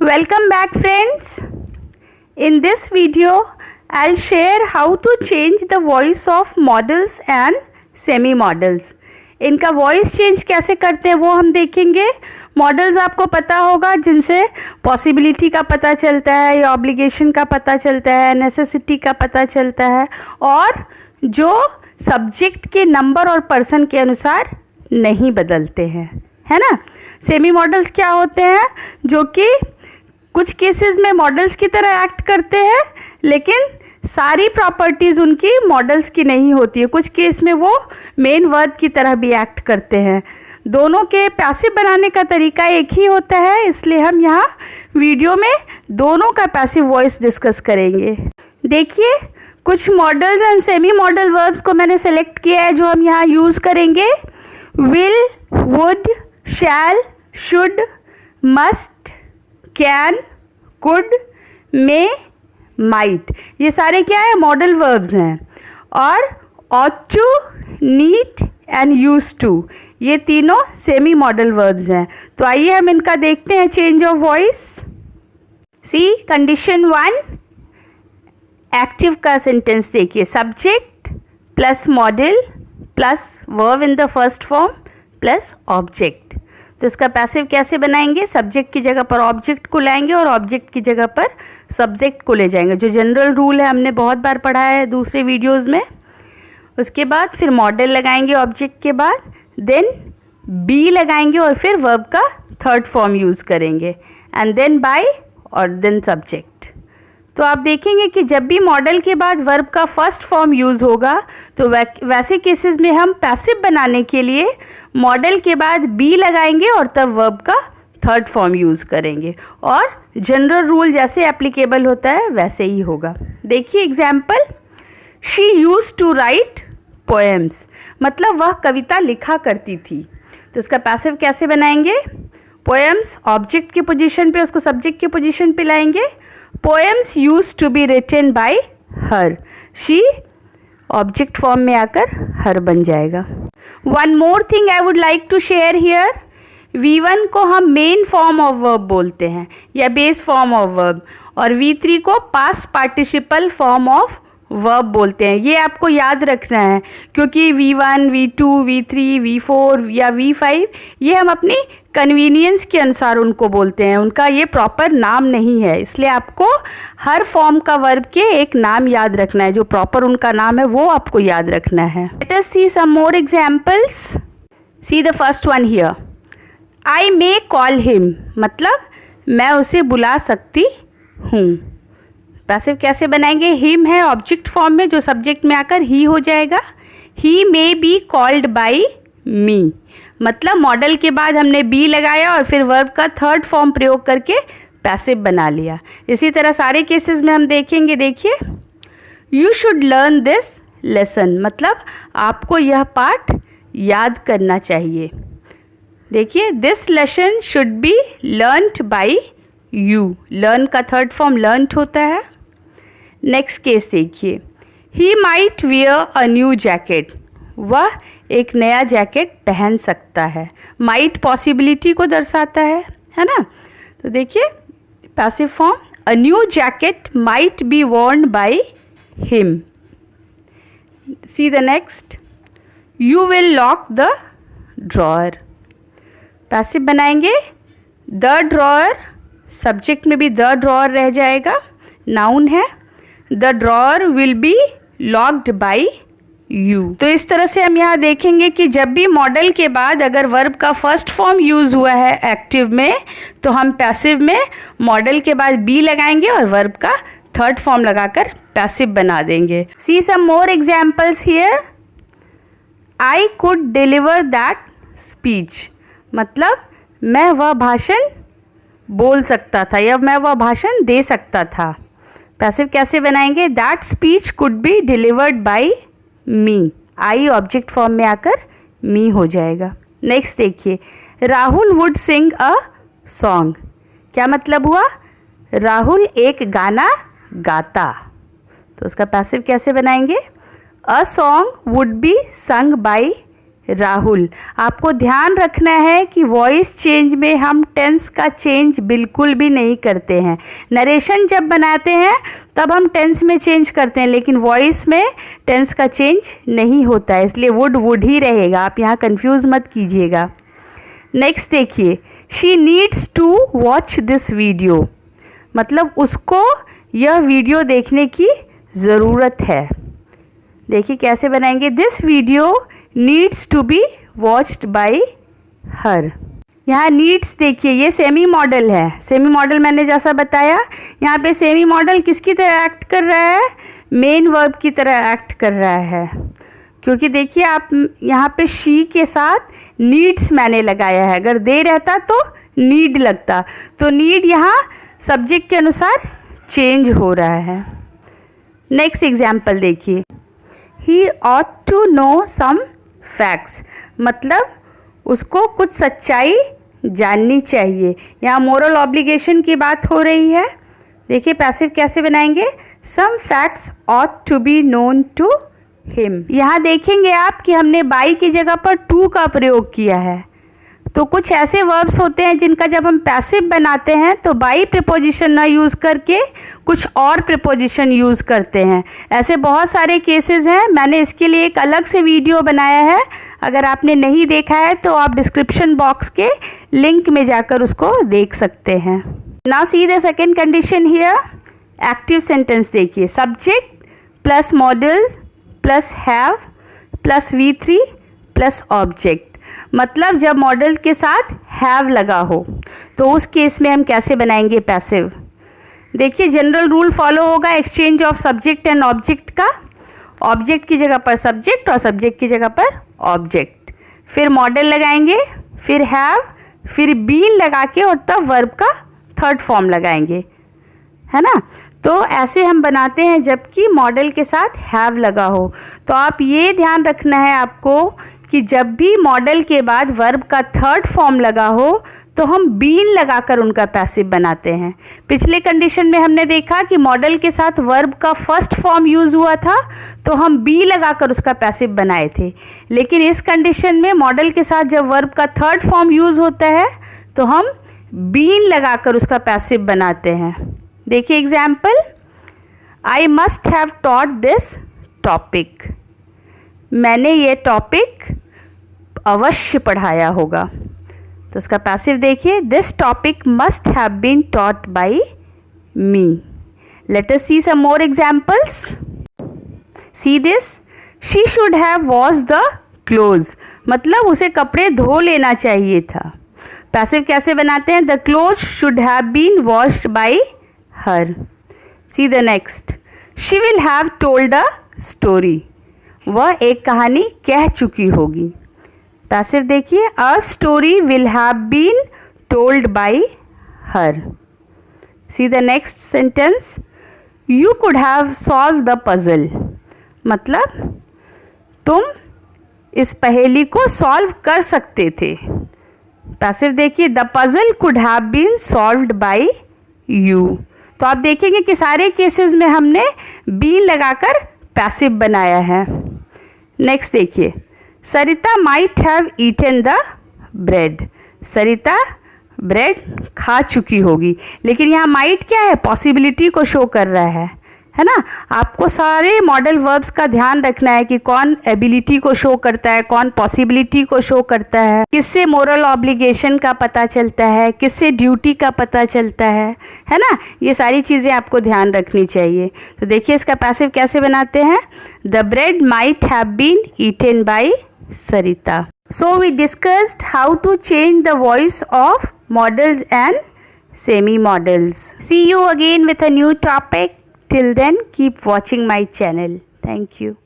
Welcome back friends. In this video I'll share how to change the voice of models and semi models. इनका voice change कैसे करते हैं वो हम देखेंगे. मॉडल्स आपको पता होगा जिनसे पॉसिबिलिटी का पता चलता है या ऑब्लिगेशन का पता चलता है, नेसेसिटी का पता चलता है और जो सब्जेक्ट के नंबर और पर्सन के अनुसार नहीं बदलते हैं, है ना. सेमी मॉडल्स क्या होते हैं? जो कि कुछ केसेस में मॉडल्स की तरह एक्ट करते हैं लेकिन सारी प्रॉपर्टीज़ उनकी मॉडल्स की नहीं होती है. कुछ केस में वो मेन वर्ब की तरह भी एक्ट करते हैं. दोनों के पैसिव बनाने का तरीका एक ही होता है, इसलिए हम यहाँ वीडियो में दोनों का पैसिव वॉइस डिस्कस करेंगे. देखिए, कुछ models and semi modal verbs को मैंने सेलेक्ट किया है जो हम यहाँ यूज़ करेंगे. Will, would, shall, should, must, can, could, may, might, ये सारे क्या है? मॉडल वर्ब्स हैं. और ought to, need and used to, ये तीनों सेमी मॉडल वर्ब्स हैं. तो आइए हम इनका देखते हैं change of voice. See condition 1, active का सेंटेंस देखिए. Subject plus modal plus verb in the first form plus object. तो इसका पैसिव कैसे बनाएंगे? सब्जेक्ट की जगह पर ऑब्जेक्ट को लाएंगे और ऑब्जेक्ट की जगह पर सब्जेक्ट को ले जाएंगे. जो जनरल रूल है हमने बहुत बार पढ़ा है दूसरे वीडियोस में. उसके बाद फिर मॉडल लगाएंगे ऑब्जेक्ट के बाद, देन बी लगाएंगे और फिर वर्ब का थर्ड फॉर्म यूज़ करेंगे एंड देन बाय और देन सब्जेक्ट. तो आप देखेंगे कि जब भी मॉडल के बाद वर्ब का फर्स्ट फॉर्म यूज़ होगा तो वैसे केसेस में हम पैसिव बनाने के लिए मॉडल के बाद बी लगाएंगे और तब वर्ब का थर्ड फॉर्म यूज़ करेंगे. और जनरल रूल जैसे एप्लीकेबल होता है वैसे ही होगा. देखिए example, she use to write poems, मतलब वह कविता लिखा करती थी. तो इसका पैसिव कैसे बनाएंगे? पोएम्स ऑब्जेक्ट की पोजीशन पे, उसको सब्जेक्ट की पोजीशन पे लाएंगे. Poems use to be written by her, she object form में आकर हर बन जाएगा. One more thing I would like to share here. V1 को हम मेन फॉर्म ऑफ वर्ब बोलते हैं या बेस फॉर्म ऑफ वर्ब, और V3 को past participle form of verb बोलते हैं. ये आपको याद रखना है क्योंकि V1, V2, V3, V4 या V5 ये हम अपनी कन्वीनियंस के अनुसार उनको बोलते हैं. उनका ये प्रॉपर नाम नहीं है, इसलिए आपको हर फॉर्म का वर्ब के एक नाम याद रखना है. जो प्रॉपर उनका नाम है वो आपको याद रखना है. Let us see some more examples. See the first one here. I may call him, मतलब मैं उसे बुला सकती हूँ. पैसिव कैसे बनाएंगे? हिम है ऑब्जेक्ट फॉर्म में जो सब्जेक्ट में आकर ही हो जाएगा. ही मे बी कॉल्ड बाई मी, मतलब मॉडल के बाद हमने बी लगाया और फिर वर्ब का थर्ड फॉर्म प्रयोग करके पैसिव बना लिया. इसी तरह सारे केसेस में हम देखेंगे. देखिए, you should learn this lesson, मतलब आपको यह पाठ याद करना चाहिए. देखिए, this lesson should be learned by you, learn का थर्ड फॉर्म लर्नड होता है. नेक्स्ट केस देखिए, he might wear a new jacket, वह एक नया जैकेट पहन सकता है. माइट पॉसिबिलिटी को दर्शाता है ना. तो देखिए passive form, a new jacket might be worn by him. See the next, you will lock the drawer. Passive बनाएंगे द ड्रॉअर, सब्जेक्ट में भी द ड्रॉअर रह जाएगा, नाउन है. The drawer will be locked by you. तो इस तरह से हम यहाँ देखेंगे कि जब भी मॉडल के बाद अगर वर्ब का फर्स्ट फॉर्म यूज़ हुआ है एक्टिव में तो हम पैसिव में मॉडल के बाद बी लगाएंगे और वर्ब का थर्ड फॉर्म लगाकर पैसिव बना देंगे. See some more examples here. I could deliver that speech, मतलब मैं वह भाषण बोल सकता था या मैं वह भाषण दे सकता था. पैसिव कैसे बनाएंगे? That speech could be delivered by me, I object form में आकर मी हो जाएगा. नेक्स्ट देखिए, Rahul would Singh a song, क्या मतलब हुआ? राहुल एक गाना गाता. तो उसका पैसिव कैसे बनाएंगे? A song would be sung by Rahul. आपको ध्यान रखना है कि वॉइस चेंज में हम टेंस का चेंज बिल्कुल भी नहीं करते हैं। नरेशन जब बनाते हैं तब हम टेंस में चेंज करते हैं, लेकिन वॉइस में टेंस का चेंज नहीं होता है, इसलिए वुड ही रहेगा। आप यहाँ कंफ्यूज मत कीजिएगा। नेक्स्ट देखिए, she needs to watch this video, मतलब उसको यह वीडियो देखने की ज़रूरत है। देखिए कैसे बनाएंगे, this video needs to be watched by her. यहाँ नीड्स देखिए, ये सेमी मॉडल है। सेमी मॉडल मैंने जैसा बताया, यहाँ पे सेमी मॉडल किसकी तरह एक्ट कर रहा है, मेन वर्ब की तरह एक्ट कर रहा है। क्योंकि देखिए आप यहाँ पे शी के साथ नीड्स मैंने लगाया है, अगर दे रहता तो नीड लगता, तो नीड यहाँ सब्जेक्ट के अनुसार चेंज हो रहा है। नेक्स्ट एग्जाम्पल देखिए, he ought to know some facts, मतलब उसको कुछ सच्चाई जाननी चाहिए। यहाँ मोरल ऑब्लिगेशन की बात हो रही है। देखिए पैसिव कैसे बनाएंगे, some facts ought to be known to him. यहाँ देखेंगे आप कि हमने बाई की जगह पर टू का प्रयोग किया है। तो कुछ ऐसे वर्ब्स होते हैं जिनका जब हम पैसिव बनाते हैं तो बाई प्रीपोजिशन ना यूज़ करके कुछ और प्रीपोजिशन यूज़ करते हैं। ऐसे बहुत सारे केसेस हैं, मैंने इसके लिए एक अलग से वीडियो बनाया है। अगर आपने नहीं देखा है तो आप डिस्क्रिप्शन बॉक्स के लिंक में जाकर उसको देख सकते हैं। Now see the second condition here, active sentence देखिए, subject plus modal plus have plus V3 plus object, मतलब जब मॉडल के साथ हैव लगा हो तो उस केस में हम कैसे बनाएंगे पैसिव। देखिए जनरल रूल फॉलो होगा exchange of subject and object का। ऑब्जेक्ट की जगह पर सब्जेक्ट और सब्जेक्ट की जगह पर ऑब्जेक्ट, फिर मॉडल लगाएंगे, फिर हैव, फिर बीन लगा के और तब वर्ब का थर्ड फॉर्म लगाएंगे, है ना। तो ऐसे हम बनाते हैं जबकि मॉडल के साथ हैव लगा हो। तो आप ये ध्यान रखना है आपको कि जब भी मॉडल के बाद वर्ब का थर्ड फॉर्म लगा हो तो हम बीन लगाकर उनका पैसिव बनाते हैं। पिछले कंडीशन में हमने देखा कि मॉडल के साथ वर्ब का फर्स्ट फॉर्म यूज़ हुआ था तो हम बी लगाकर उसका पैसिव बनाए थे, लेकिन इस कंडीशन में मॉडल के साथ जब वर्ब का थर्ड फॉर्म यूज़ होता है तो हम बीन लगाकर उसका पैसिव बनाते हैं। देखिए example, I must have taught this topic, मैंने ये टॉपिक अवश्य पढ़ाया होगा। तो उसका पैसिव देखिए, this topic must have been taught by me. Let us see some more examples. See this, she should have wash the clothes, मतलब उसे कपड़े धो लेना चाहिए था। पैसिव कैसे बनाते हैं, the clothes should have been washed by her. See the next, she will have told a story, वह एक कहानी कह चुकी होगी। पैसिव देखिए, a story will have been told by her. See the next sentence, you could have solve the puzzle, मतलब तुम इस पहेली को सॉल्व कर सकते थे। पैसिव देखिए, the puzzle could have been solved by you. तो आप देखेंगे कि सारे केसेस में हमने बी लगाकर पैसिव बनाया है। नेक्स्ट देखिए, Sarita might have eaten the bread, Sarita bread खा चुकी होगी, लेकिन यहाँ माइट क्या है, पॉसिबिलिटी को शो कर रहा है ना। आपको सारे मॉडल वर्ब्स का ध्यान रखना है कि कौन एबिलिटी को शो करता है, कौन पॉसिबिलिटी को शो करता है, किससे मोरल ऑब्लिगेशन का पता चलता है, किससे ड्यूटी का पता चलता है ना। ये सारी चीज़ें आपको ध्यान रखनी चाहिए। तो देखिए इसका पैसिव कैसे बनाते हैं, the bread might have been eaten by Sarita. So we discussed how to change the voice of models and semi-models. See you again with a new topic. Till then, keep watching my channel. Thank you.